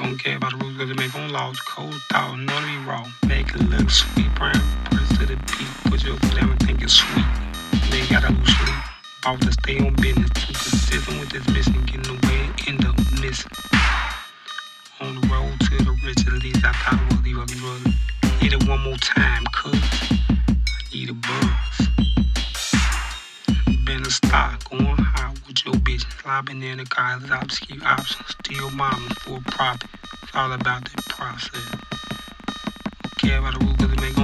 Don't care about the rules cause it make on laws. Cold thought, none of me raw. Make it look sweet, brown. Press to the peak. Put your foot down and think it's sweet. They gotta lose sleep. About to stay on business. Too consistent with this mission. Getting away and end up missing. On the road to the rich, at least I thought I would leave up the road. Hit it one more time, cuz I need a buzz. Been a stock, going high with your bitch. Slobbing in the car, ops keep options. Steal mamas for a profit. It's all about the process. Don't care about the rules cause it make